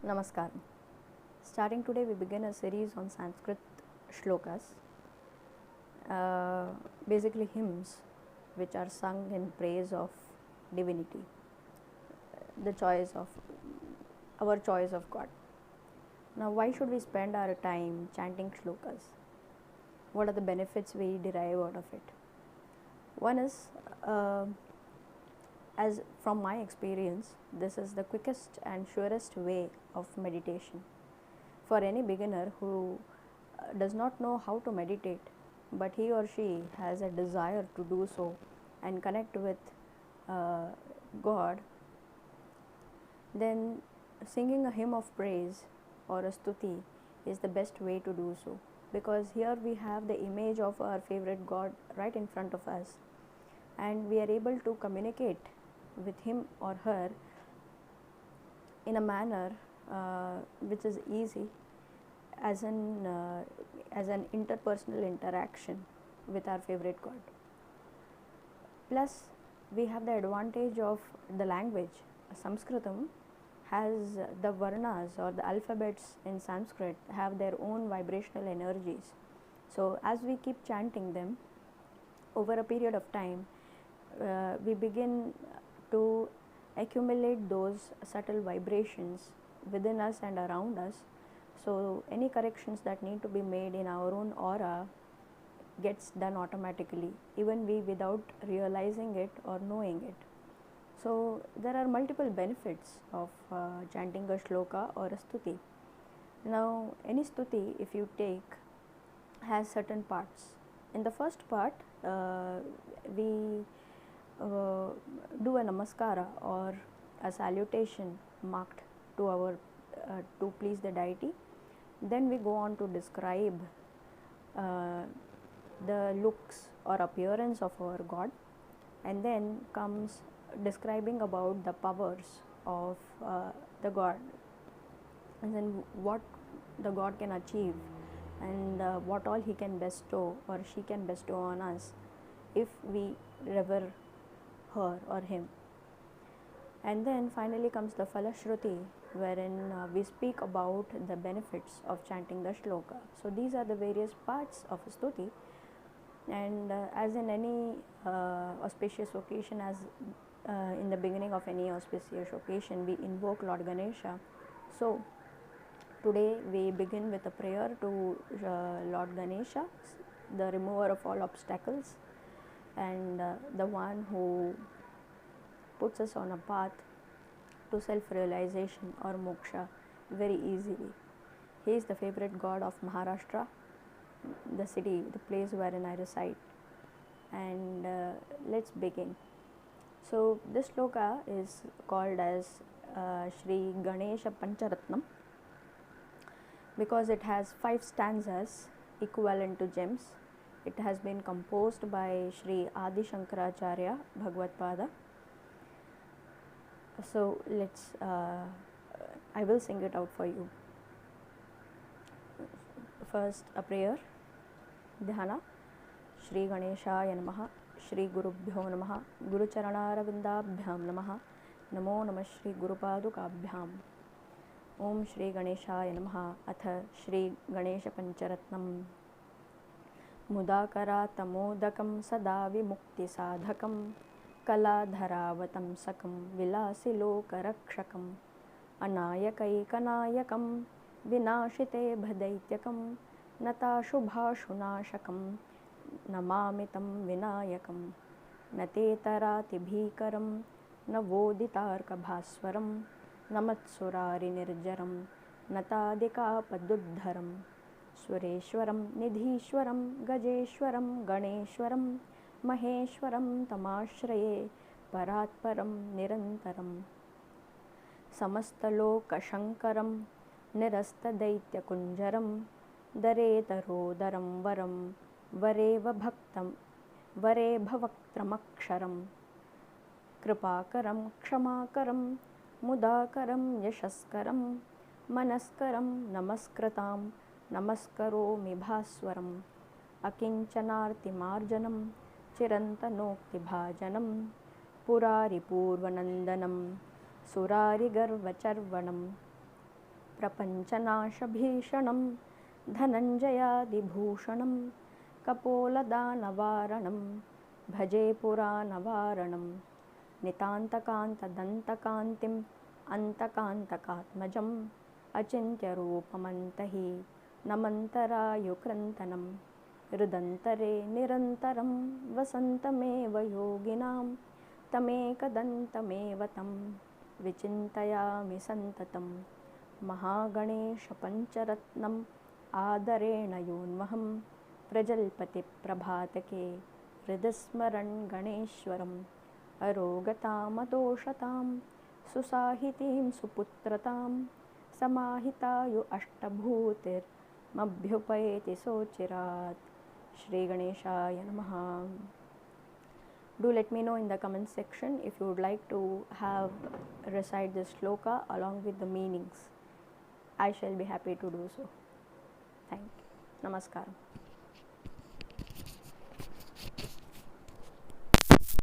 Namaskaram. Starting today, we begin a series on Sanskrit shlokas, uh, basically hymns which are sung in praise of divinity, the choice of our choice of God. Now, why should we spend our time chanting shlokas? What are the benefits we derive out of it? One is, as from my experience, this is the quickest and surest way of meditation. For any beginner who does not know how to meditate, but he or she has a desire to do so and connect with uh, God, then singing a hymn of praise or a stuti is the best way to do so, because here we have the image of our favorite God right in front of us, and we are able to communicate with him or her in a manner which is easy, as an interpersonal interaction with our favorite God. Plus, we have the advantage of the language. Sanskritam has the varnas, or the alphabets in Sanskrit have their own vibrational energies. So as we keep chanting them over a period of time, we begin to accumulate those subtle vibrations within us and around us. So any corrections that need to be made in our own aura gets done automatically, even we without realizing it or knowing it. So there are multiple benefits of chanting a shloka or a stuti. Now, any stuti, if you take, has certain parts. In the first part, we do a namaskara or a salutation marked to our to please the deity. Then we go on to describe the looks or appearance of our God, and then comes describing about the powers of the God, and then what the God can achieve, and what all he can bestow or she can bestow on us if we revere her or him. And then finally comes the Falashruti, wherein we speak about the benefits of chanting the shloka. So these are the various parts of a stuti, and as in any auspicious occasion, as in the beginning of any auspicious occasion, we invoke Lord Ganesha. So today we begin with a prayer to Lord Ganesha, the remover of all obstacles, and the one who puts us on a path to self-realization or moksha very easily. He is the favorite god of Maharashtra, the city, the place wherein I reside. And let's begin. So this shloka is called as Shri Ganesha Pancharatnam, because it has 5 stanzas equivalent to gems. It has been composed by Shri Adi Shankaracharya Bhagavad-pada. So let's I will sing it out for you. First, a prayer. Dhyana. Shri Ganeshaya Namaha. Shri Gurubhyo Namaha. Guru Charanarvindabhyam Namaha. Namo Namah Shri Gurupadukabhyam. Om Shri Ganeshaya Namaha. Atha Shri Ganesha Pancharatnam. Mudakara tamodakam sada vimukti sadhakam. Kaladharavatam sakam vilasilokarakshakam. Anayakaikanayakam vinashite bhadaityakam. Natashubhashunashakam namamitam vinayakam. Natetarati navoditarkabhaswaram. Namatsurari nirjaram natadikapaduddharam. Sureshwaram nidhishwaram gajeshwaram ganeshwaram maheshwaram tamashraye paratparam nirantaram. Samastalokashankaram nirastadaityakunjaram daretaro varam vareva bhaktam vare bhavaktramaksharam. Kripakaram kshamaakaram mudakaram yashaskaram manaskaram namaskritam namaskaromi bhaswaram. Akinchanartimarjanam chirantanokti purari purvanandanam surari garvacharvanam. प्रपञ्चनाशभीषणं धनञ्जयादिभूषणं कपोलदानवारणं भजे पुराणवारणं नितान्तकान्तदन्तकान्तिम् अन्तकान्तकात्मजम् अचिन्त्यरूपमन्तहि नमन्तरायुक्रन्तनं हृदन्तरे निरन्तरं वसन्तमेव योगिनां तमेकदन्तमेव तं विचिन्तयामि सन्ततं महागणेशपञ्चरत्नम् आदरेण योन्वहं प्रजल्पतिप्रभातके हृदस्मरन् गणेश्वरम् अरोगतामदोषतां सुसाहितीं सुपुत्रतां समाहितायु अष्टभूतिर्मभ्युपैति सोचिरात्. Shri Ganeshaya Namaha. Do let me know in the comment section if you would like to have recite this shloka along with the meanings. I shall be happy to do so. Thank you. Namaskaram.